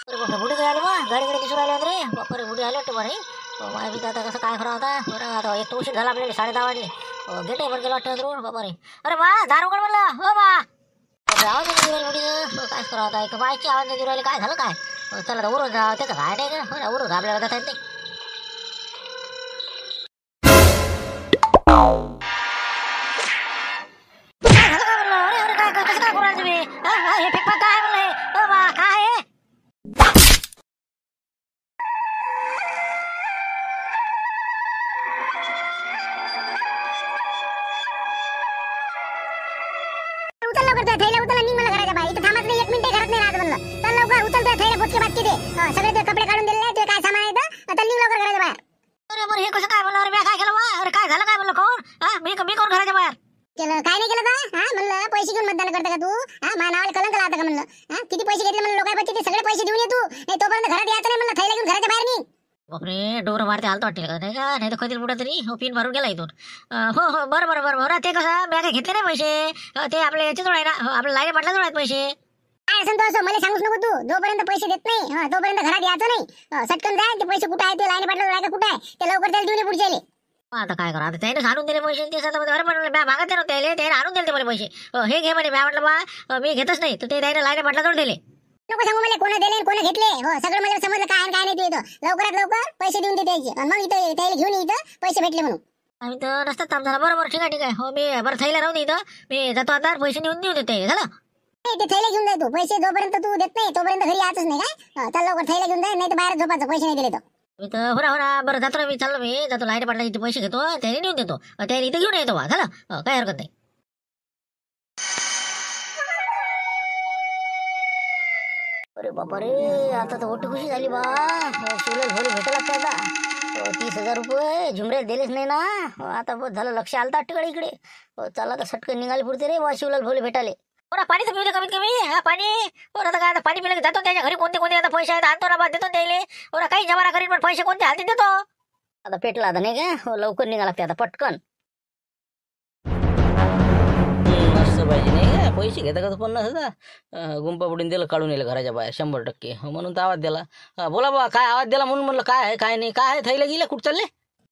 अरे बापरे, बुढी काय आली बा, गाडी गाडी दिसून राहिले रे बापरे, बुढी आली वाटते बरे. माय बी आता कसं काय खरं होता बरं. आता एक उशीर झाला आपल्याला, 10:30 वाजले. गेट आहे पण गेला वाटतं रोड बापरे. अरे बा, दार उघड म्हणलं हो बा. आवाज नाही राहिला बुढीचं, काय खरं होता, एक बायची आवाज नाही राहिले, काय झालं काय. चला आता उरून जा, त्याचं काय नाही का, उरून आपल्याला जाता येत नाही. काय झालं काय म्हणलं, अरे अरे काय कसं काय करू राहिले तुम्ही, हे फेकफाक काय म्हणलं, हो बा काय आहे. उचल लवकर त्या थैल्या, उचल आणि मला घराच्या बाहेर. इथं थांबत नाही, 1 मिनिट घरात नाही राहत म्हणलं. चल लवकर उचल त्या थैल्या, बोचके बाटके दे. सगळे ते कपडे काढून दिले, ते काय सामान आहे तर चल निघ लवकर घराच्या बाहेर. अरे बरं, हे कसं काय म्हणलं, अरे मी काय केलं बा, अरे काय झालं काय म्हणलं, कोण मी कोण घराच्या बाहेर. केलं काय नाही केलं तर म्हणलं पैसे घेऊन मतदान करता का तू. माझ्या नावाला कलंक लावता का म्हणलं. किती पैसे घेतले म्हणलं लोकांपाशी, ते सगळे पैसे देऊन ये तू, नाही तोपर्यंत घरात यायचं नाही म्हणलं. थैल्या घेऊन घराच्या बाहेर निघ. बापरे, डोर मारते हालत वाटते का नाही का, नाही तर कधी कुठं तरी पिन मारून गेला इथून. हो हो, बरं बरं बरं बरं, ते कसं बॅग घेतले नाही पैसे, ते आपल्या याच्याजवळ आहे ना, आपल्या लाईन पाटलाजवळ आहेत पैसे. काय असं तो असं मला सांगूच नको तू. जोपर्यंत पैसे देत नाही तोपर्यंत घरात यायचं नाही. सटकन जाय, ते पैसे कुठे आहे, ते लाईन पाटला आहे का कुठे आहे, ते लवकर त्याला देऊन ये पुढच्याले. आता काय करा, आता त्याने आणून दिले पैसे, ते स्वतः अरे म्हणलं म्या मागत नव्हते त्याला, त्याने आणून दिले मला पैसे. हे घे म्हणे, म्या म्हटलं बा मी घेतच नाही, तर ते त्याने लाईन पाटलाजवळ दिले. नको सांगू मला कोण दिले कोण घेतले. सगळं मला समजलं काय आणि काय नाही. तू इथं लवकरात लवकर पैसे देऊन दे द्यायचे, आणि मग इथं त्याला घेऊन ये इथं पैसे भेटले म्हणून. आम्ही तर रस्त्यात थांब झाला. बरोबर, ठीक आहे ठीक आहे, हो मी बरं थैल्या राहून इथं, मी जातो आता, पैसे नेऊन देऊ देते झालं. ते थैले घेऊन जाय तू. पैसे जोपर्यंत तू देत नाही तोपर्यंत घरी यायचंच नाही काय. चल लवकर थैले घेऊन जाय, नाही तर बाहेर झोपायचं पैसे नाही दिले तर. मी तर हो ना बरं जातो ना, मी चाललो, मी जातो लाईन पाटला इथे पैसे घेतो, त्याने नेऊन देतो, त्याने इथे घेऊन येतो बा झालं. काय हरकत नाही. अरे बापा रे, आता तर मोठी खुशी झाली बा. शिवलाल भोले भेटायला लागते आता. 30,000 रुपये झुमऱ्यात दिलेच नाही ना. आता बस झालं, लक्ष आलं तर अट्टकडे इकडे. चला आता सटकन निघाले पुरते रे बा शिवलाल भोले भेटाले. बरं पाणी तर पिऊ दे कमीत कमी. पाणी बरं, आता काय, आता पाणी पिलं जातो त्याच्या घरी, कोणते कोणते आता पैसे आहेत आणतो ना बा, देतो त्याले. बरं काही जमाना करीन, पण पैसे कोणते हालते देतो. आता पेटला आता नाही का, लवकर निघा लागते आता पटकन. असं पाहिजे नाही का, पैसे घेता का 50,000 गुंपा बुडून दिलं, काढून येलं घराच्या बाहेर 100%. म्हणून तर आवाज दिला. बोला बा, काय आवाज दिला म्हणून म्हणलं काय आहे काय नाही, काय आहे थैला गेले कुठं चालले.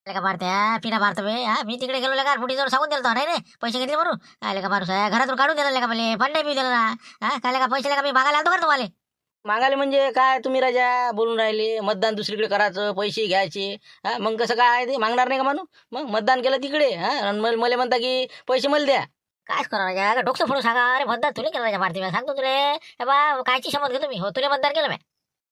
का मारत्या पिना मारतो बे. मी तिकडे गेलो का बुढीजवळ सांगून दिलं नाही रे, पैसे घेतले म्हणून. काय का माणूस आहे, घरातून काढून दिलं का मला, फंडे बी दिलं ना. काय का पैसे का मी मागायला आलतो का तुम्हाला. मागायला म्हणजे काय, तुम्ही राजा बोलून राहिले मतदान दुसरीकडे करायचं, पैसे घ्यायचे. मग कसं काय आहे ते, मागणार नाही का मानू. मग मतदान केलं तिकडे आणि मला म्हणता की पैसे मला द्या. कायच करा राजा, डोकं फोडून सांगा. अरे मतदान तुला केलं राजा मारते, मी सांगतो तुला बा, कायची समज घेतो मी. हो तुला मतदान केलं मी.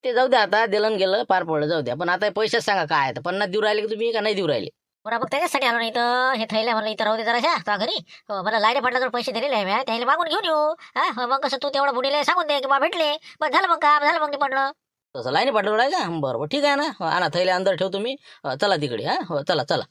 ते जाऊ द्या, आता दिलं गेलं पार पडलं, जाऊ द्या. पण आता पैसेच सांगा काय आहे, 50 देऊ राहिले का तुम्ही का नाही देऊ राहिले. बरं मग त्याच्यासाठी आलो नाही तर, हे थैल्या म्हणलं इथं राहू दे जराशा तुझ्या घरी. मला लाईट पाटलाजवळ पैसे दिलेले आहे, त्याला मागून घेऊन येऊ. मग कसं तू तेवढं बुडीला सांगून दे की बा भेटले, बस झालं मग काम झालं, मग ते पडलं. तसं लाईनी पाठवलं आहे का, बरोबर ठीक आहे ना. आणा थैल्या अंदर ठेवतो मी. चला तिकडे. हो चला चला.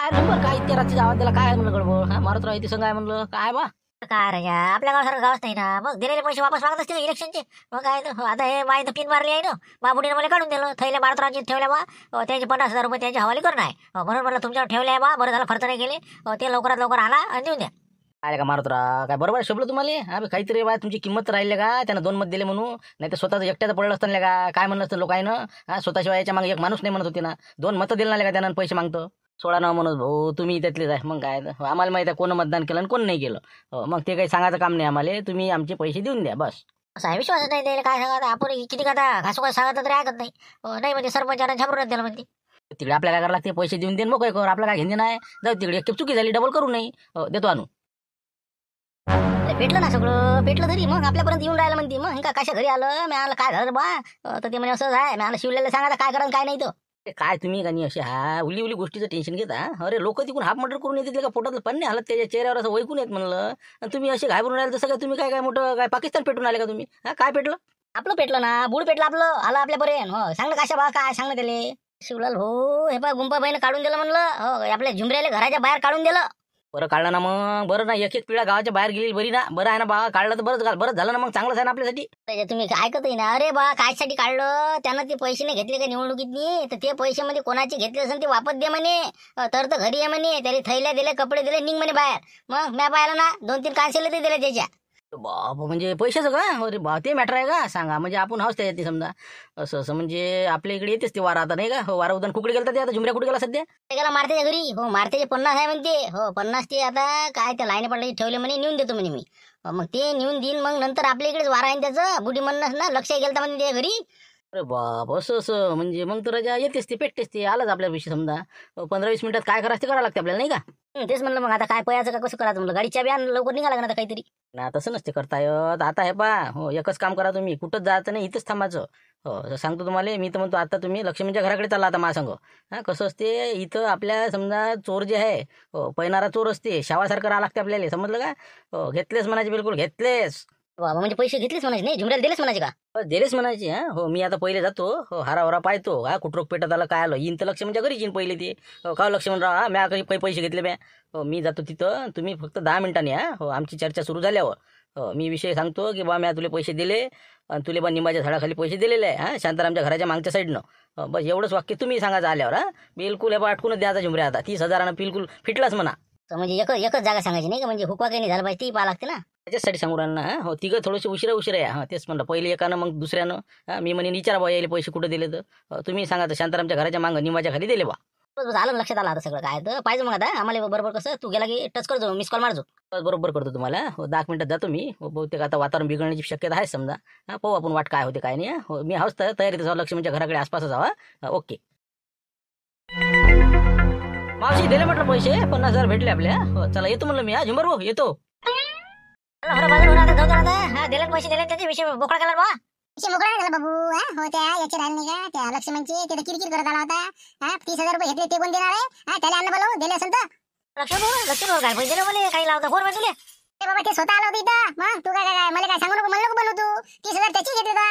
काय इतक्या रात्री आवाज दिला, काय म्हणलं गडबड. मारत राहते संघ आहे म्हणलं, काय बा काय राजा, आपल्या गावासारखं गावच नाही ना. मग दिलेले पैसे वापस मागत असतील इलेक्शनचे. मग काय आता हे माहिती पिन मारली आहे ना, बाबुडीने मला काढून दिलं. थैल्या मारत ठेवल्या बा, त्यांचे 50,000 रुपये त्यांच्या हवाली करून आहे. म्हणून म्हणलं तुमच्यावर ठेवले आहे बा, बरं झालं खर्च नाही केले. ते लवकरात लवकर आणा आणि देऊन द्या. काय का मारत राहा, काय बरोबर शोभलं तुम्हाला. काहीतरी बा तुमची किंमत राहिली का, त्यानं 2 मत दिले म्हणून. नाही तर स्वतःच एकट्याचं पडलं असतं का, काय म्हणलं असतं लोकांना. स्वतःशिवाय याच्या मागे एक माणूस नाही म्हणत होती ना. 2 मतं दिलं नाही का त्यानं, पैसे मागतो. सोळा नाव म्हणत भाऊ, तुम्ही त्यातलेच आहे. मग काय आम्हाला माहिती आहे कोण मतदान केलं आणि कोण नाही केलं. मग ते काही सांगायचं काम नाही आम्हाला. तुम्ही आमचे पैसे देऊन द्या बस. असा आहे विश्वास नाही द्यायला. काय सांगत आपण किती कथा घासू काय सांगत तरी ऐकत नाही. नाही म्हणजे सरपंचानं झाबरून दिलं म्हणते. तिकडे आपल्याला काय करायला लागते, पैसे देऊन देईन मग काय कर, आपल्याला काय घेणे नाही. जाऊ तिकडे, एक चुकी झाली डबल करू नाही. देतो आणू. भेटलं ना सगळं, भेटलं तरी मग आपल्यापर्यंत येऊन राहिलं म्हणते. मग का कशा घरी आलं, मी आलं काय झालं बा, तर ते म्हणजे असं आहे. मी आलं शिवलेलं सांगा काय करा काय नाही. तर काय तुम्ही का नाही असे उली उली गोष्टीचं टेन्शन घेता. अरे लोक तिकडून हाफ मर्डर करून येतील का, पोटातलं पण नाही हालत त्याच्या चेहऱ्यावर असं वैकून येत म्हणलं. आणि तुम्ही असे घाबरून राहिले तसं काय, तुम्ही काय मोठं काय पाकिस्तान पेटून आले का तुम्ही. काय पेटलं आपलं पेटलं ना, बुड पेटलं आपलं, आलं आपल्यापर्यंत. हो सांगलं कशा बा, काय सांगलं त्याले शिवलाल हो. हे बा गुंपाबाईनं काढून दिलं म्हणलं. हो आपल्या झुमऱ्याला घराच्या बाहेर काढून दिलं. बरं काढलं ना मग, बरं ना. एक पिढा गावाच्या बाहेर गेली बरी ना. बरं आहे ना बा, काढलं तर बरंच झालं ना. मग चांगलंच आहे ना आपल्यासाठी. तुम्ही ऐकतही ना. अरे बा कायसाठी काढलं त्यानं, ते पैसे नाही घेतले का निवडणुकीतनी, तर ते पैसे मध्ये कोणाचे घेतले असेल ते वापस दे म्हणे. तर घरी आहे म्हणे, त्याला थैल्या दिले, कपडे दिले, निघ म्हणे बाहेर. मग म्या पाहिलं ना 2-3 कांसेले ते दिले त्याच्या. बाबा म्हणजे पैशाचं का अरे बा ते मॅटर आहे का सांगा म्हणजे आपण हाऊस त्याच्यात नाही समजा असं असं म्हणजे आपल्या इकडे येतेच ते वारा आता नाही का हो वारा उद्या कुठे गेला ते आता झुमऱ्या कुठे गेला सध्या ते गेला मारतेच्या घरी. हो मारतेचे 50 आहे म्हणते. हो 50 ते आता काय त्या लाईन पडले ठेवले म्हणे नेऊन देतो म्हणे मी. मग ते नेऊन देईन मग नंतर आपल्या इकडेच वारा आहे त्याचं बुडी म्हणणं ना लक्ष गेलता म्हणजे त्या घरी. अरे बाप असं असं म्हणजे मग तर राजा येतेच ते पेटतेच ते आलंच आपल्या विषयी समजा 15-20 मिनिटात काय करायचं ते करावं लागते आपल्याला नाही का तेच म्हणलं मग आता काय पयाचं का कसं करायचं म्हणलं गाडीच्या बियान लवकर निघाला ना आता काहीतरी. ना तसं नसते करता येत आता हे पा हो एकच काम करा तुम्ही कुठंच जायचं नाही इथंच थांबायचं हो असं सांगतो तुम्हाला मी तर म्हणतो आता तुम्ही लक्ष्मीच्या घराकडे चालला आता माझ्या संग हां कसं असते इथं आपल्या समजा चोर जे आहे हो पैनारा चोर असते शावासारखं राहा लागते आपल्याला समजलं का हो घेतलेस म्हणायचे बिलकुल घेतलेस बाबा म्हणजे पैसे घेतलेच म्हणायचे नाही झुमऱ्याला दिलेच म्हणायचे का. बस दिलेच म्हणायचे हा हो मी आता पहिले जातो हो हारावरा पाहतो हा कुठरोक पेटत आलं काय आलं येईन तर लक्ष म्हणजे घरीच येईन पहिले ते हो का लक्ष म्हणून हा म्या काही पैसे घेतले म्या हो मी जातो तिथं तुम्ही फक्त 10 मिनिटांनी हा हो आमची चर्चा सुरू झाल्यावर हो मी विषय सांगतो की बा म्या तुले पैसे दिले आणि तुले बा निंबाच्या झाडाखाली पैसे दिलेले आहे हां शांतारामच्या घराच्या मागच्या साईडनं हो बस एवढंच वाक्य तुम्ही सांगायचं आल्यावर हा बिलकुल हे बा अटकूनच द्यायचा झुमऱ्या आता 30,000 बिलकुल फिटलाच म्हणा तर म्हणजे एकच जागा सांगायची नाही का म्हणजे हुकवा काही नाही झालं पाहिजे ती पाहा लागते ना. त्याच्यासाठी सांगू राहिलं ना हो तिघं थोडेसे उशिरा आहे हां तेच म्हणलं पहिले एकानं मग दुसऱ्यानं हां मी म्हणे विचारा बा यायला पैसे कुठं दिले तर तुम्ही सांगा तर शांतारामच्या घराच्या मागं निंबाच्या खाली दिले बा बस बस आलं लक्षात आलं आता सगळं काय तर पाहिजे मग आता आम्हाला बरोबर कसं तू गेला की टच करतो मिस कॉल मारतो. बस बरोबर करतो तुम्हाला हो 10 मिनिटात जातो मी हो बहुतेक आता वातावरण बिघडण्याची शक्यता आहे समजा हां पाहू आपण वाट काय होते काय नाही हो मी हाऊस तयारीत जाऊ लक्ष्मीच्या घराकडे आसपासच जावा ओके मावशी दिले म्हटलं पैसे 50,000 भेटले आपल्या हो चला येतो म्हणलं मी हा झुंबर भाऊ येतो बरं बाजूला आता जाऊ आता हा दिले पैसे दिले त्याचे विषय बोकळा केला बा. विषय मोकळा नाही झाला बाबू. हो त्या याचे राहिले नाही का त्या लक्ष्मणचे ते तर किरकिर करत आला होता. 30,000 रुपये घेतले ते कोण देणार आहे त्याला आणलं बोलव दिले असेल तर. लक्ष्मण काय पैसे दिले मला काही लावता फोन दिले ते बाबा ते स्वतः आलं होतं इथं मग तू काय मला काय सांगू नको म्हणलं नको बनवू तू 30,000 त्याची घेतले का.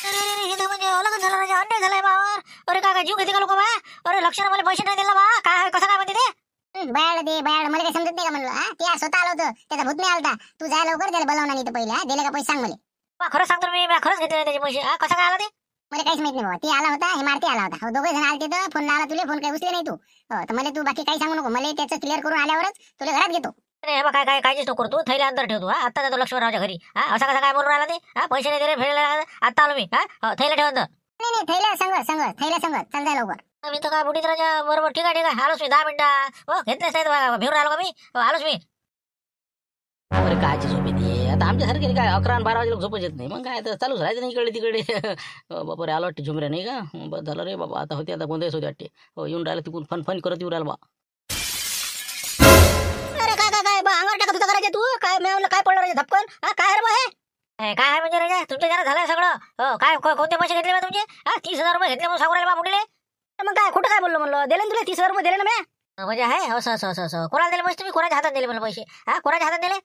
हे तर म्हणजे अलगच झालं राजा अन्याय झालाय बावर. अरे काय जीव घेते का लोक बा. अरे लक्ष्मण मला पैसे नाही दिला बा काय कसं काय म्हणते ते बायाड दे बायाड मला काही समजत नाही का म्हणलं ते स्वतः आलं होतं त्याचा भूत नाही आलता. तू जाय लवकर त्याला बोलावणार नाही तर पहिले दिले का पैसे सांग मला. खरं सांगतो मी खरंच घेतले त्याचे पैसे कसं काय आला ते मला काहीच माहित नाही बाबा. ते आला होता हे मारती आला होता. दोघे जण आलते तर फोन आला तुले फोन काही उचले नाही तू हो तर मला तू बाकी काही सांगू नको मला त्याचं क्लिअर करून आल्यावरच तुला घरात घेतो. अरे बा काय काळजीच नको तू थैल्या अंदर ठेवतो हा आता जातो लक्ष्मणरावच्या घरी हा असा कसा काय बोलून राहिला ते हा पैसे नाही दिले फेल आता आलो मी हा थैला ठेव अंदर. नाही थैला संग चल जाय लवकर. मी तर काय बुटीत राजा बरोबर ठीक आहे आलोच मी 10 मिनिटं हो घेतलेच नाही भिवून राहिलो का मी आलोच मी. अरे कायची झोप येते आता आमच्यासारखे काय 11 आणि 12 वाजे लोक झोपच येत नाही मग काय तर चालूच राहायचं नाही इकडे तिकडे बापरे आलो वाटते झुमऱ्या नाही का बस झालं रे बाबा आता होते आता गोंधळच होते वाटते हो येऊन राहिलं तिकडून फन करत येऊ राहिला बा. अरे काय बा अंगावर टाकत होता करायचे तू काय मिळवलं काय पडलं राजा धपकन हा काय रे बा हे काय आहे म्हणजे राजा तुमच्या जरा झालं सगळं हो काय कोणते पैसे घेतले बा तुमचे हा 30,000 रुपये घेतले म्हणून सांगू राहिले बा बुडले मग काय खोटं काय बोललो म्हणलं दिले ना तुला 30,000 रुपये दिले ना मी म्हणजे आहे असं कोणाला दिले पैसे तुम्ही कोणाच्या हातात दिले मला पैसे हा कोणाच्या हातात दिले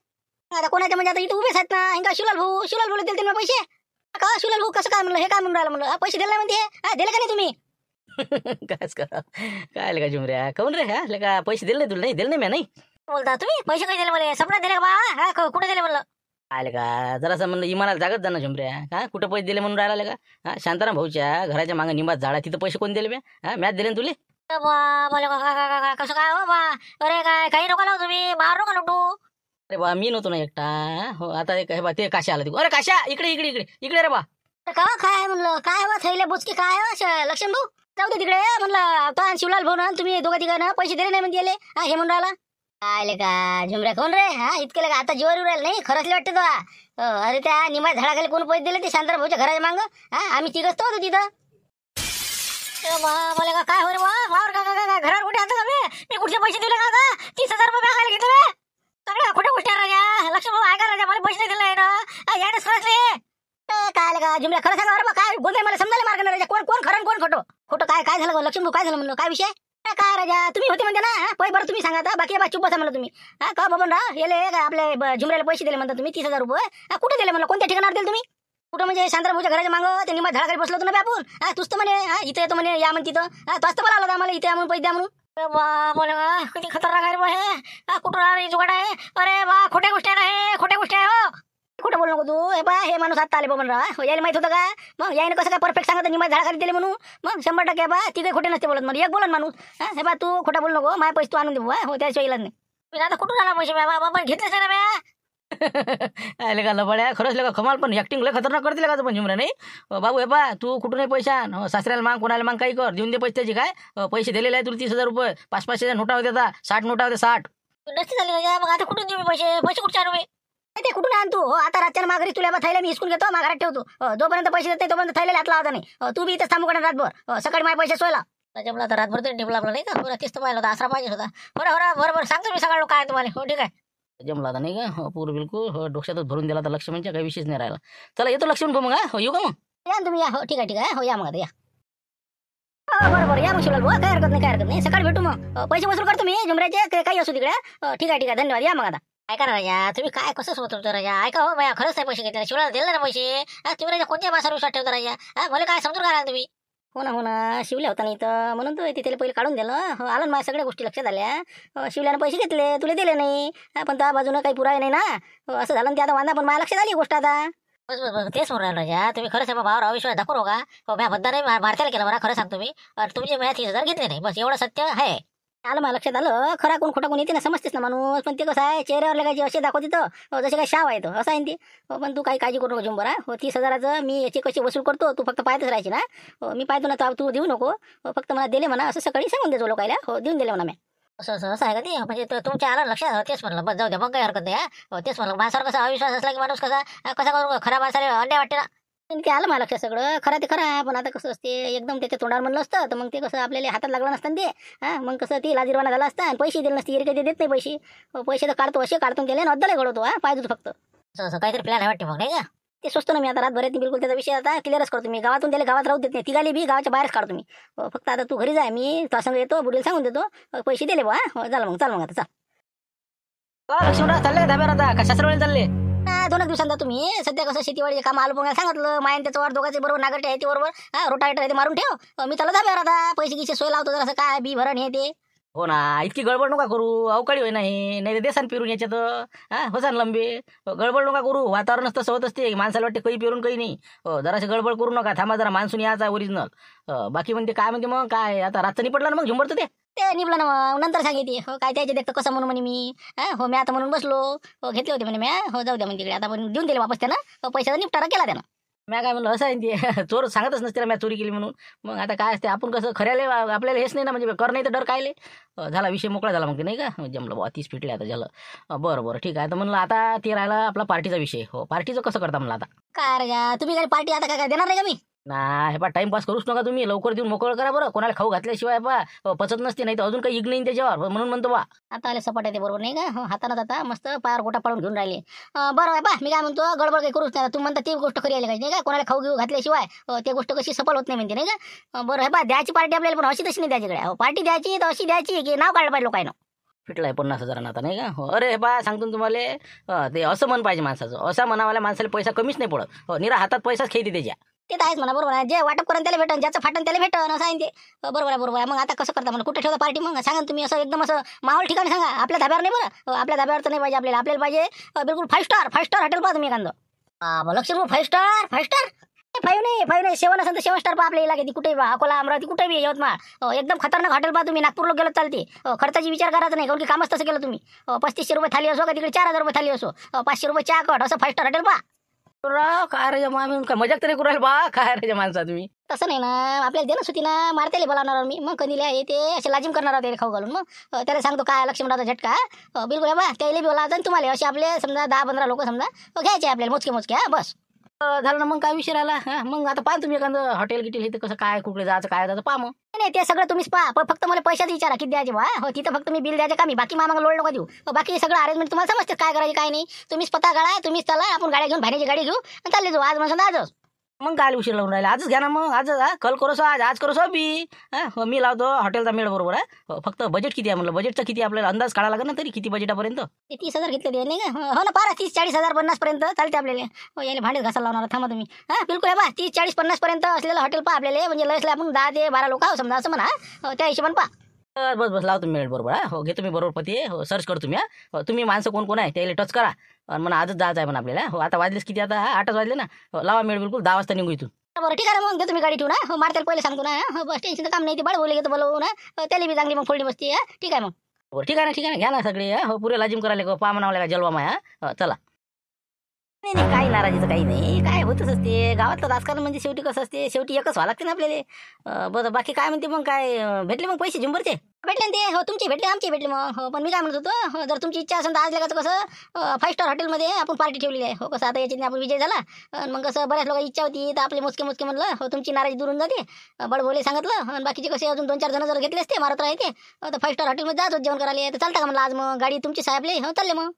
आता कोणाच्या म्हणजे आता इथं उभेच आहेत ना इंका शिलाल भाऊ दिले मला पैसे का शिलाल भाऊ कसं काय म्हणलं हे काय म्हणून राहिलं म्हणलं पैसे दिले म्हणते हा दिले का नाही तुम्ही कायच करा काय का झुमऱ्या काऊन रे हा का पैसे दिले नाही तुला नाही दिले नाही मी नाही बोलता तुम्ही पैसे काही दिले मला सपना दिले का बा हा कुठे दिले म्हणलं आले का जरासं म्हणलं इमानाला जागत जा ना झुमऱ्या हा कुठं पैसे दिले म्हणून राहिला का हा शांताराम भाऊच्या घराच्या मागे निंबात झाडा तिथं पैसे कोण दिले म्या मॅच दिले ना तुले कसं काय हो बा अरे काय काही नको लावू तुम्ही मार नको लुटू अरे बा मी नव्हतो ना एकटा हो आता हे बा ते काशा आला अरे काशा इकडे रे बा का काय म्हणलं काय बा थैले बुचकी काय लक्ष्मण भाऊ जाऊ दे तिकडे म्हणलं तो शिवलाल भाऊ ना तुम्ही दोघा तिघांना पैसे दिले नाही म्हणते हा हे म्हणून राहिला काय का झुमऱ्या कोण रे हा इतके का आता जीवावर राहिलं नाही खरंच वाटते तो अरे त्या निमा झाडाखाली कोण पैसे दिले ते शांताराम भाऊच्या घराच्या मांग हा आम्ही तिघच होतो तिथं मला काय हो रे वावर का घरावर कुठे आता मी कुठचे पैसे दिले का 30,000 रुपये बँकाला घेतले सगळ्या खोट्या गोष्टी राजा लक्ष्मण भाऊ ऐका राजा मला पैसे दिले नाही ना यायच खरंच काय का झुमऱ्या खरं सांगा बरं काय बोलताय मला समजायला मार्ग नाही राजा कोण खरं कोण खोटं काय झालं लक्ष्मण भाऊ काय झालं म्हणलं काय विषय काय राजा तुम्ही होते म्हणते ना पै बरं तुम्ही सांगा आता बाकी बा चुप बसा म्हणलं तुम्ही हा का बाबा येले आपल्या झुमऱ्याला पैसे दिले म्हणता तुम्ही 30,000 रुपये कुठे दिले म्हणलं कोणत्या ठिकाणावर दिले तुम्ही कुठं म्हणजे शांताराम भाऊच्या घराच्या मागं ते निंबा झाडाखाली बसलो होतो ना आपण हा तुझं म्हणे हा इथं येतो म्हणे या म्हण तिथं हा तोच तर मला आला आम्हाला इथे म्हणून पैसे द्या म्हणून बोला किती खतरनाक आहे रे हे कुठं जुगाड आहे अरे बा खोट्या गोष्टी आहे खोट्या गोष्टी आहे हो कुठं बोलू नको तू हे बा हे माणूस आता आले बाबा यायला माहित होतं का मग यायनं कसं काय परफेक्ट सांगत निंबा झाडाखाली दिले म्हणून मग 100% बा तिथे खोटे नसते बोलत मला एक बोलत माणूस हा हे बा तू खोटा बोलू नको माझे पैसे तू आणून देऊ हो त्याशिवाय इलाज नाही आता कुठून आला पैसे बाबा घेतलेच ना आले का लबाड्या खरंच लगा कमाल पण ऍक्टिंग लय खतरनाक करते का पण झुमऱ्या नाही बाबू हे पा तू कुठून आहे पैसा सासऱ्याला माग कोणाला माग काही कर देऊन दे पैसे त्याची काय पैसे दिलेले आहे तुला 30,000 रुपये 500-500 नोटा होत्या आता 60 नोटा होत्या 60. नसते झाली राजा मग आता कुठून देऊ मी पैसे पैसे कुठचे आणू मी ते कुठून आण तू आता रातच्या माघारी तुला थैला मी हिसकून घेतो माघारात ठेवतो जोपर्यंत पैसे देते तोपर्यंत थैला हात लावता नाही तू बी इथं थांबू कडे रातभर सकाळी माझे पैसे सोयला त्याच्यामुळे आता रातभर तरी टिपला आपला नाही का बरं तेच तर पाहिलं होता आसरा पाहिजे होता बरोबर सांगतो मी सकाळ काय तुम्हाला हो ठीक आहे जमला आता नाही का पूर्ण बिलकुल डोक्यातच भरून दिला तर लक्ष्मणच्या काही विषयच नाही राहिला चला येतो लक्ष्मण भाऊ मग येऊ का मग या ना तुम्ही या हो ठीक आहे हो या मग आता या बरोबर या मग शिवलाल भाऊ काय हरकत नाही सकाळी भेटू मग पैसे वसूल करतो मी झुमऱ्याचे काही असू तिकडे ठीक आहे धन्यवाद या मग आता ऐका ना राजा तुम्ही काय कसं सोबत राजा ऐका हो भया खरंच नाही पैसे घेतले शिवला दिले ना पैसे तुम्ही राजा कोणत्या भाषा विश्वास ठेवता राजा मला काय समजून काय तुम्ही हो ना शिवल्या होता नाही तर म्हणून तो तिथे पहिले काढून दिलं आलं माझ्या सगळ्या गोष्टी लक्षात आल्या शिवल्यानं पैसे घेतले तुला दिले नाही पण त्या बाजूनं काही पुरावे नाही ना असं झालं ते आता वांदा पण माझ्या लक्षात आली गोष्ट आता बस तेच म्हणून राहिलं राजा तुम्ही खरंच भावावर अविश्वास दाखवू का म्या बद्दल नाही भारताला केलं बरं खरं सांगतो मी तुमचे म्या 30,000 घेतले नाही बस एवढं सत्य आहे आलं मला लक्षात आलं खरा कोण खोटा कोण येते ना समजतेस ना माणूस पण ते कसं आहे चेहऱ्यावर लगायचे असे दाखवते तर जसे काही शाव आहे तो असं आहे ते पण तू काही काळजी करू नको जुंबरा 30,000 मी याचे कसे वसूल करतो तू फक्त पाहतच राहायची ना मी पाहतो ना तू देऊ नको फक्त मला दिले म्हणा असं सकाळी सांगून देतो लोकायला देऊन दिले म्हणा मी असं आहे का ते म्हणजे तुमच्या आलं लक्षात तेच म्हणलं बस जाऊ द्या मग काही हरकत नाही तेच म्हणलं माझ्यावर कसा अविश्वास असला की माणूस कसा करू खरा माणसाला अंड्या वाटते ना ते आलं मला लक्षात सगळं खरं ते खरं आहे पण आता कसं असते एकदम त्याच्या तोंडावर म्हणलं असतं तर मग ते कसं आपल्याला हातात लागलं नसतं ते मग कसं ती लाजीरवाना झाला असता आणि पैसे दिले नसते काही देत नाही पैसे तर काढतो असे काढतो गेले ना अद्दल घडवतो पाहिजे फक्त असं काहीतरी प्लॅन आहे वाटते मग नाही का ते स्वस्त ना मी आता रातभर बिलकुल त्याचा विषय आता क्लिअरच करतो मी गावातून त्याला गावात राहू देत नाही तिघाली बी गावाच्या बाहेरच काढतो मी फक्त आता तू घरी जाय मी तुला संग येतो बुडीला सांगून देतो पैसे दिले बा चाल मग आता चाल लक्ष्मणराव चालले का धाब्यावर आता का सासरवाडी चालले 2 दिवसांदा तुम्ही सध्या कसं शेतीवाडीचे काम आलं पण सांगितलं मायन त्याच्यावर दोघांचे बरोबर नागरटे आहे ते बरोबर रोटावेटर ते मारून ठेव मी त्याला धाब्यावर आता पैसे गिसे सोय लावतो जरा काय बी भरण हे ते हो ना इतकी गडबड नका करू अवकाळी होई नाही तर देसान पिरून याच्यात होसान लंबे गडबड नका करू वातावरणच तसं होत असते माणसाला वाटते काही पिरून काही नाही जराशी गडबड करू नका थांबा जरा मान्सून याचा ओरिजिनल बाकी म्हणते काय म्हणते मग काय आता रातचं निपटलं ना मग झुंबरचं ते निपलं ना मग नंतर सांगितली काय त्याचे देखतं कसं म्हणून म्हणे मी मी आता म्हणून बसलो घेतले होते म्हणे मी जाऊ द्या म्हणजे तिकडे आता पण देऊन दिले वापस त्यानं पैशाचा निपटारा केला त्यानं मी काय म्हणलं असं आहे ते चोर सांगतच नसते मी चोरी केली म्हणून मग आता काय असते आपण कसं खऱ्याला आपल्याला हेच नाही ना म्हणजे कर नाही तर डर कायले झाला विषय मोकळा झाला मग ते नाही का जमलं बा 30 फिटले आता झालं बरं ठीक आहे तर म्हणलं आता ते राहिला आपला पार्टीचा विषय पार्टीचं कसं करता म्हणलं आता काय रे तुम्ही काय पार्टी आता काय देणार नाही का मी ना हे पा टाइमपास करूच नका तुम्ही लवकर देऊन मोकळ करा बरं कोणाला खाऊ घातल्याशिवाय पचत नसते नाही तर अजून काही इग नाही त्याच्यावर म्हणून म्हणतो बा आता आले सपाट आहे ते बरोबर नाही का हातानं आता मस्त पायावर गोटा पाडून घेऊन राहिले बरं आहे बा मी काय म्हणतो गडबड काही करूच नाही तुम्ही म्हणता ती गोष्ट खरी आली नाही का कोणाला खाऊ घेऊ घातल्याशिवाय ते गोष्ट कशी सफल होत नाही म्हणते नाही का बरं आहे बा द्यायची पार्टी आपल्याला पण अशी तशी नाही द्यायची पार्टी द्यायची तर अशी द्यायची की नाव काढलं पाहिजे लोकांना फिटलाय 50,000 आता नाही का अरे बा सांगतो तुम्हाला ते असं मन पाहिजे माणसाचं असा मनावाला माणसाला पैसा कमीच नाही पडत निरा हातात पैसाच खेळते त्याच्या ते तर आहेच म्हणा बरोबर आहे जे वाटप करून त्याला भेटन ज्याचं फाटन त्याला भेटन असं आहे ते बरोबर आहे मग आता कसं करता म्हणा कुठे ठेवता पार्टी मग सांगा तुम्ही असं एकदम असं माहोल ठिकाणी सांगा आपल्या धाब्यावर नाही बरं आपल्या धाब्यावर तर नाही पाहिजे आपल्याला पाहिजे बिलकुल 5 स्टार हॉटेल पहा तुम्ही एखादं लक्ष्मी 5 स्टार 5 नाही 7 असेल तर 7 स्टार पहा आपल्या इलाक्यात कुठे अकोला अमरावती कुठे बी यवतमाळ एकदम खतरनाक हॉटेल पहा तुम्ही नागपूरला गेलं चालते खर्चाची विचार करायचा नाही कारण की कामच तसं केलं तुम्ही 3500 रुपये थाली असो का तिकडे 4,000 रुपये थाली असो 500 रुपये चहा कट असं 5 स्टार हॉटेल पहा काय रे मामी काय मजाक तरी करू राहील बा काय रे माणसा तुम्ही तसं नाही ना आपल्याला देणंच होती ना मारतेले बोलावणार मी मग कधीला येते असे लाजिम करणार होते खाऊ घालून मग त्याला सांगतो काय लक्ष्मणरावचा झटका बिलकुल बा त्याला बोलावं तुम्हाला असे आपले समजा 10-15 लोक समजा घ्यायचे आपल्याला मोजके बस झालं ना मग काय विषय राहिला मग आता पाहा तुम्ही एखादं हॉटेल गिटेल हे कसं काय कुठे जायचं काय जायचं पहा मग नाही ते सगळं तुम्हीच पहा पण फक्त मला पैशाचा विचारा किती द्यायचे बा तिथं फक्त मी बिल द्यायचं का मी बाकी मामा लोड नको देऊ बाकी सगळं अरेंजमेंट तुम्हाला समजते काय करायचं काय नाही तुम्हीच पता काढा तुम्हीच चला आपण गाड्या घेऊन भाड्याची गाडी घेऊ आणि चालले जाऊ आज म्हणून आजच मग काय उशीर लावून राहिला आजच घ्या ना मग आजच कल करोसो आज करोसो बी मी लावतो हॉटेलचा मेळ बरोबर आहे फक्त बजेट किती आहे म्हणलं बजेटचा किती आपल्याला अंदाज काढा लागेल ना तरी किती बजेटापर्यंत 30,000 घेतले नाही का हो ना 30-40,000 50 पर्यंत चालते आपल्याला याला भांडे घासायला लावणार थांबा तुम्ही बिलकुल आहे बा 30-40-50 पर्यंत असलेलं हॉटेल पहा आपल्याला म्हणजे लसले आपण 10 ते 12 लोक आहो समजा असं म्हणा त्या हिशोबाने पहा बस लावतो मेळ बरोबर हो घेतो मी बरोबर पती सर्च करतो तुम्ही तुम्ही माणसं कोण आहे त्याला टच करा आणि म्हणा आजच जायचं आहे म्हणा आपल्याला आता वाजलेच किती आता 8च वाजले ना लावा मेळ बिलकुल 10 वाजता निघू इथून बरं ठीक आहे मग घेतो तुम्ही गाडी ठेवू ना मारतेल पहिले सांगतो ना बस टेन्शन काम नाही ते बळ बोलले घेतो बोलवू ना त्याला बी चांगली मग फोडणी बसते ठीक आहे मग ठीक आहे ना घ्या ना सगळे पुरे लाजिम करायला पहा म्हणावं का जलवा माया चला नाही नाही, काही नाराजीचं काही नाही, काय होतच असते गावातलं राजकारण म्हणजे शेवटी कसं असते, शेवटी एकच व्हावं लागते ना आपल्याला. बरं बाकी काय म्हणते मग, काय भेटले मग पैसे झुंबरचे? भेटले ना ते, हो तुमचे भेटले आमचे भेटले मग. हो पण मी काय म्हणत होतो, जर तुमची इच्छा असेल तर आज लगाचं कसं 5 स्टार हॉटेलमध्ये आपण पार्टी ठेवलेली आहे. हो कसं आता याच्यात आपण विजय झाला, मग कसं बऱ्याच लोकांची इच्छा होती तर आपले मोजके मोजके म्हणलं, हो तुमची नाराजी दूरून जाते. बडबोले सांगितलं आणि बाकीचे कसे अजून 2-4 जण जर घेतले असते मारत राहते तर 5 स्टार हॉटेलमध्ये जात होते जेवण करायला. तर चालतं का म्हणलं आज मग गाडी तुमची साहेबले, हो चालले मग.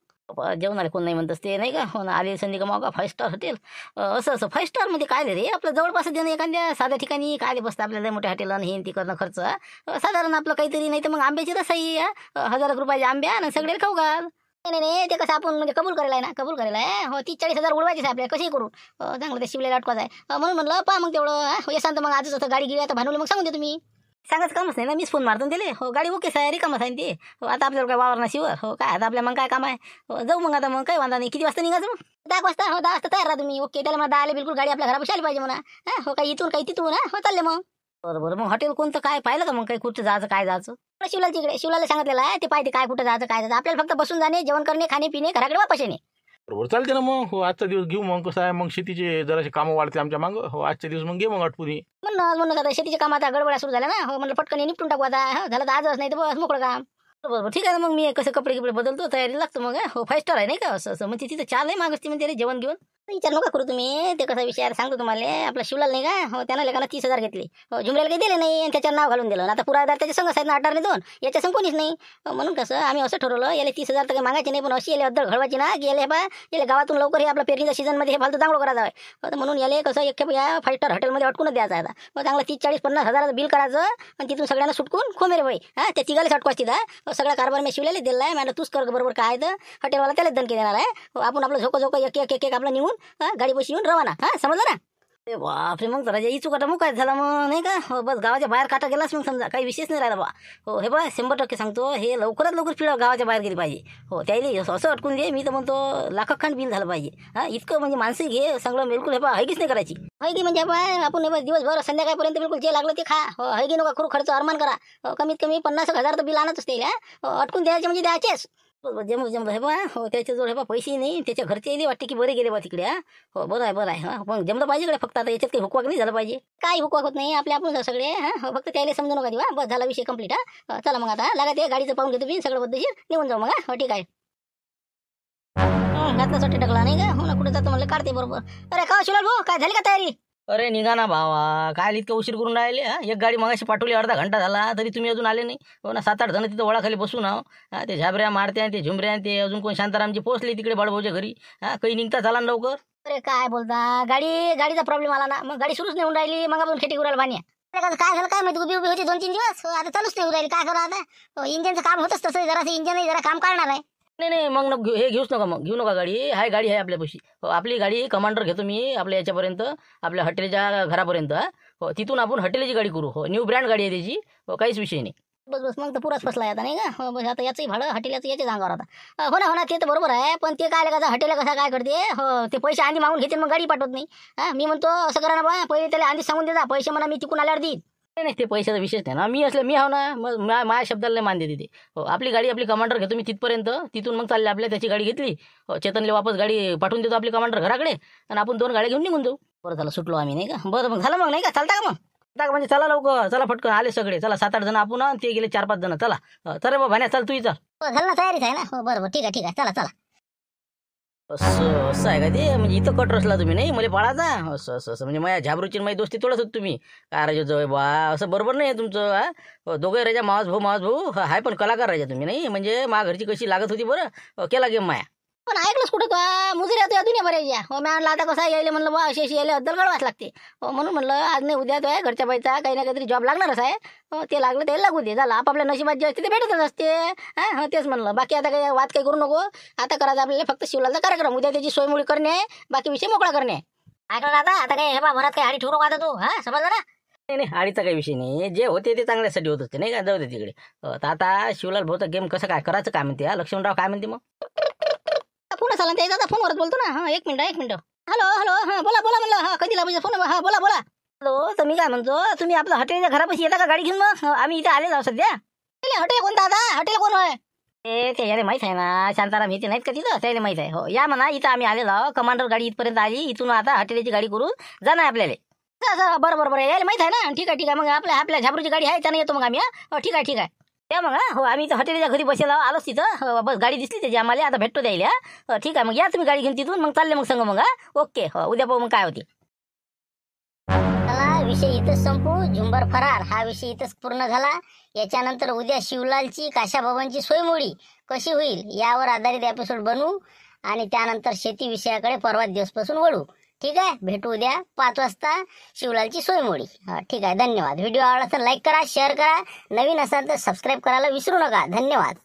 जेवणाला कोण नाही म्हणत असते नाही का, हो ना आले संधी कमाव का 5 स्टार हॉटेल. असं 5 स्टार मध्ये काय रे आपलं जवळपास देणं एखाद्या साध्या ठिकाणी काय बसतं आपल्याला मोठ्या हॉटेल आणि हे ती करणं खर्च. साधारण आपलं काहीतरी, नाही तर मग आंब्याची रसाई 1000 रुपयाचे आंब्या आणि सगळे खाऊ घाल. नाही नाही, ते कसं आपण म्हणजे कबूल करायला आहे ना, कबूल करायला आहे. हो 30-40 हजार उडवायचे आहे आपल्याला, कशी करू. चांगलं ते शिवलेला अटकायचं आहे. म्हणून म्हणलं पहा मग तेवढं येसान तर मग आजच असं गाडी गिरी आता भांडवलं मग सांगून दे तुम्ही. सांगायचं कामच नाही ना, मीच फोन मारतो दिले. हो गाडी ओके साहेब रिकामच आहे ते. हो आता आपल्याला काय वावर ना शिवर, हो काय आता आपल्या मग काय काम आहे. हो जाऊ मग आता, मग काही वांधा नाही. किती वाजता निघायचं मग? 10 वाजता. हो 10 वाजता तयार राहा तुम्ही. ओके त्याला मला 10 आले बिलकुल गाडी आपल्या घरापाशी आली पाहिजे म्हणा. हो काही इथून काही तिथून. हो चालले मग. बरोबर मग हॉटेल कोणतं काय पाहिलं का मग, काही कुठं जायचं काय जायचं? शिवलाल तिकडे, शिवलाला सांगितलेलं आहे ते पाहिजे काय कुठं जायचं काय जायचं. आपल्याला फक्त बसून जाणे, जेवण करणे, खाणे पिणे, घराकडे वापस येणे. बरोबर चालते ना मग. हो आजचा दिवस घेऊ मग. कसं आहे मग शेतीचे जरासे कामं वाढते आमच्या मागं. हो आजच्या दिवस मग घे मग आटपुरी. म्हणून आता शेतीचे काम आता गडबड्या सुरू झाल्या ना. हो म्हणलं पटकन निपटून टाकू आता. हो झालं तर आजच, नाही तर बस मोकळं काम. बरोबर ठीक आहे ना, मग मी कसं कपडे बदलतो, तयारी लागतो मग. हो 5 स्टार आहे नाही का, असं म्हणजे तिथं चाल आहे मागच ती म्हणते रे जेवण घेऊन. विचार नका करू तुम्ही, ते कसा विषय सांगतो तुम्हाला. आपला शिवलाल नाही का, हो त्यानं लेखाना 30,000 घेतले. हो झुमऱ्याला काही दिले नाही आणि त्याच्यावर नाव घालून दिलं. आता पुरादार त्याच्या संघ आहेत ना, 8 2 याच्या संग कोणीच नाही. म्हणून कसं आम्ही असं ठरवलं, याला 30,000 तर काही मागायचे नाही, पण अशी याला अद्दळ घडवायची ना की याला याला गावातून लवकर हे आपल्या पेरणीच्या सीझनमध्ये हे फालतू चांगलं करायचं आहे. तर म्हणून याला कसं एक या 5 स्टार हॉटेलमध्ये अटकूनच द्यायचा आहे. मग चांगलं 30-40-50 हजाराचं बिल करायचं आणि तिथून सगळ्यांना सुटकून खोमेरे बाई. त्या तिघाला अटकवाच तिथं सगळा कारभार मी शिवलेले दिला आहे. मला तूच कर बरोबर काय तर हॉटेलवाला त्यालाच दणके देणार आहे. आपण आपलं झोकं एक आपलं निघून गाडी बशी येऊन रवाना. समजलं ना? अरे बापरे, मग तर इचू काटा मग काय झाला मग नाही का. हो बस गावाच्या बाहेर काटा गेलाच मग समजा, काही विशेष नाही राहिला बा. हो हे बा 100% सांगतो, हे लवकरात लवकर पिढ गावाच्या बाहेर गेली पाहिजे. हो त्याला असं अटकून दे, मी तर म्हणतो लाखाखंड बिल झालं पाहिजे. इतकं म्हणजे माणसं घे सगळं बिलकुल हे बा हैगीच नाही करायची. हैगी म्हणजे बा आपण दिवसभर संध्याकाळपर्यंत बिलकुल जे लागलं ते खा. हो हैगी नका करू, खर्च अरमान करा. कमीत कमी 50,000 तर बिल आणतच ते अटकून द्यायचे म्हणजे द्यायचेच. जमलं हे बा. हो त्याच्याजवळ हे बा पैसे नाही, त्याच्या घरचे येईल वाटते की बरे गेले बा तिकडे. हो बरं आहे बरं आहे. हा पण जमलं पाहिजे कडे, फक्त आता याच्यात काही हुकवाक नाही झालं पाहिजे. काही हुकवाक होत नाही आपल्या आपण सगळे. हो फक्त त्याला समजू नका देवा, बस झाला विषय कंप्लीट. चला मग आता लागा ते गाडीचं पाहून घेतो मी सगळं बद्दलशीर, निघून जाऊ मग. हो ठीक आहे. घातल्यासाठी टाकला नाही का. हो ना कुठे जातो म्हणलं काढते बरोबर. अरे का शिवलाल भाऊ, काय झाली का तयारी? अरे निघा ना भावा, काय इतकं उशीर करून राहिले. एक गाडी मगाशी पाठवली, अर्धा घंटा झाला तरी तुम्ही अजून आले नाही. हो ना 7-8 जण तिथं वळाखाली बसून आहो. ते झाबऱ्या मारत्या, ते झुमऱ्या, ते अजून कोण शांतारामची पोहोचली तिकडे बडभाऊच्या घरी. काही निघता झाला ना लवकर. अरे काय बोलता, गाडीचा प्रॉब्लेम आला ना, मग गाडी सुरूच नाही होऊन राहिली. मग आपण खेती करायला बानी काय झालं काय माहिती, उभी होती 2-3 दिवस. आता चालूच नाही राहिली, काय करा आता. इंजनचं काम होतच तसं, जरा इंजन जरा काम करणार आहे. नाही मग हे घेऊच नका, मग घेऊ नका गाडी. हाय गाडी आहे आपल्यापाशी. हो आपली गाडी कमांडर घेतो मी आपल्या याच्यापर्यंत, आपल्या हॉटेलच्या घरापर्यंत. हो तिथून आपण हॉटेलची गाडी करू. हो न्यू ब्रँड गाडी आहे त्याची. हो काहीच विषय नाही. बस मग तर पुराच फसला आता नाही का. हो बस आता याचंही भाडं हॉटेलाचं याच्या अंगावर आता. हो ना ते तर बरोबर आहे, पण ते काय लगायचं हॉटेलला कसा काय करते. हो ते पैसे आधी मागून घेते मग गाडी पाठवत नाही. मी म्हणतो असं करा ना बा, पहिले त्याला आधी सांगून देता पैसे मला मी तिकून आल्यावर देईन. नाही ते पैशाचा विषयच नाही ना, मी मी हाव ना, मग माझ्या शब्दाला मान देते ते. हो आपली गाडी आपली कमांडर घेतो मी तिथपर्यंत, तिथून मग चालले आपल्या त्याची गाडी घेतली. हो चेतनले वापस गाडी पाठवून देतो आपली कमांडर घराकडे आणि आपण 2 गाड्या घेऊन निघून जाऊ. बरं झालं सुटलो आम्ही नाही का. बरं मग झालं मग नाही का, चालता का मग? म्हणजे चला लवकर, चला फटकन आले सगळे. चला 7-8 जण आपण, ते गेले 4-5 जण. चला चल बाबा भाण्या, चल तू चल. झालं ना तयारीच आहे ना. हो बरोबर ठीक आहे चला. असं आहे का ते, म्हणजे इथं कट रचला तुम्ही नाही मला बाळाचा. असं म्हणजे माझ्या झाबरूची माझी दोस्ती तोडत होत तुम्ही. काय राजा जवळ बा, असं बरोबर नाही आहे तुमचं. दोघे राजा मावस भाऊ हाय, पण कलाकार राजा तुम्ही नाही. म्हणजे मा घरची कशी लागत होती बरं, केला गेम माया. पण ऐकलंच कुठं तो मुजरी या दुनिया बऱ्याच्या. हो मी आणला आता कसं यायला म्हणलं बा, अशी यायला अद्दल गळवाच लागते. हो म्हणून म्हणलं आज नाही उद्या तो आहे घरच्या बाईचा काही ना काहीतरी जॉब लागणारच आहे. हो ते लागलं ते लागू दे, झालं आपापल्या नशिबात जे असते ते भेटतच असते. हो तेच म्हणलं, बाकी आता काही वाद काही करू नको. आता करायचं आपल्याला फक्त शिवलालचा कार्यक्रम, उद्या त्याची सोयमुळी करणे, बाकी विषय मोकळा करणे. ऐकलं आता काही हे बा घरात काही हाडी ठेवू नको आता तू. समजलं ना? नाही आडीचा काही विषय नाही, जे होते ते चांगल्यासाठी होत असते नाही का. जाऊ दे तिकडे. तर आता शिवलाल भाऊचा गेम कसं काय करायचं काय म्हणते. लक्ष्मणराव काय म्हणते मग? पुन्हा चालन त्याचा फोनवरच बोलतो ना. एक मिनिट. हॅलो हा बोला म्हणलं. कधी लावायचं फोन? हा बोला. हॅलो तर मी काय म्हणतो, तुम्ही आपलं हॉटेलच्या घरापाशी येता का गाडी घेऊन? मग आम्ही इथे आले जाऊ सध्या. हॉटेल कोणता आता, हॉटेल कोण आहे? त्याला माहित आहे ना, शांताराम येते नाहीत का तिथं, त्याला माहित आहे. हो या म्हणा, इथं आम्ही आलेलो, कमांडर गाडी इथपर्यंत आली, इथून आता हॉटेलची गाडी करून जाणार आपल्याला. बरं बरं बरं, यायला माहित आहे ना. ठीक आहे मग आपल्या झाबरूची गाडी आहे, त्यानं येतो मग आम्ही. हो ठीक आहे त्या मग. हो आम्ही इथं हॉटेलच्या घरी बसेला आलोच तिथं. हो, बस गाडी दिसली त्याची आम्हाला, आता भेटतो द्यायला. हो ठीक आहे मग, या तुम्ही गाडी घेऊन तिथून, मग चालले मग संग मग. ओके हो, उद्या पाहू मग काय होते. चला, विषय इथंच संपू. झुंबर फरार हा विषय इथंच पूर्ण झाला. याच्यानंतर उद्या शिवलालची काशाबाबांची सोयमोडी कशी होईल यावर आधारित एपिसोड बनवू आणि त्यानंतर शेती विषयाकडे परवा दिवसपासून वळू. ठीक आहे, भेटू उद्या 5 वाजता शिवलालची सोयमोडी. हा ठीक आहे, धन्यवाद. व्हिडिओ आवडला तर लाईक करा, शेअर करा, नवीन असाल तर सबस्क्राईब करायला विसरू नका. धन्यवाद.